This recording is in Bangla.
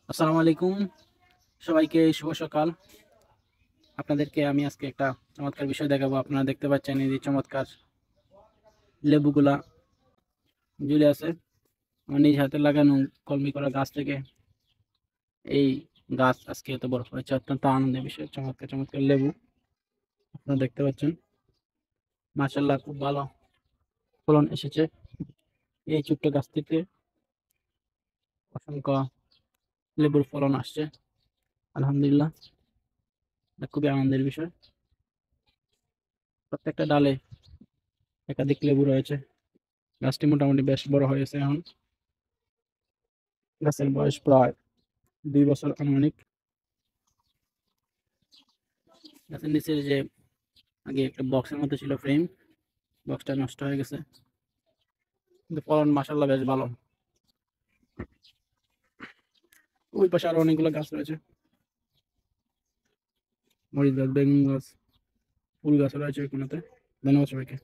আসসালামু আলাইকুম, সবাইকে শুভ সকাল। আপনাদেরকে আমি আজকে একটা চমৎকার বিষয় দেখাবো। আপনারা দেখতে পাচ্ছেন এই যে চমৎকার লেবুগুলা ঝুলে আছে আমার নিজ হাতে লাগানো কলমি করা গাছ থেকে। এই গাছ আজকে এত বড় হয়েছে, অত্যন্ত আনন্দের বিষয়। চমৎকার চমৎকার লেবু আপনারা দেখতে পাচ্ছেন, মাশাআল্লাহ খুব ভালো ফলন এসেছে এই ছোট্ট গাছ থেকে। অসংখ্য লেবুর ফলন আসছে, আলহামদুলিল্লাহ। এটা খুবই আনন্দের বিষয়। প্রত্যেকটা ডালে একাধিক লেবু রয়েছে। গাছটি মোটামুটি বেশ বড় হয়েছে এখন। গাছের বয়স প্রায় 2 বছর আনুমানিক। গাছের নিচের যে আগে একটা বক্সের মতো ছিল ফ্রেম, বক্সটা নষ্ট হয়ে গেছে, কিন্তু ফলন মাশাআল্লাহ বেশ ভালো। ওই পাশে আরো অনেকগুলো গাছ রয়েছে, মরিচ গাছ, বেগুন গাছ, ফুল গাছ রয়েছে ওই কোনাতে। ধন্যবাদ সবাইকে।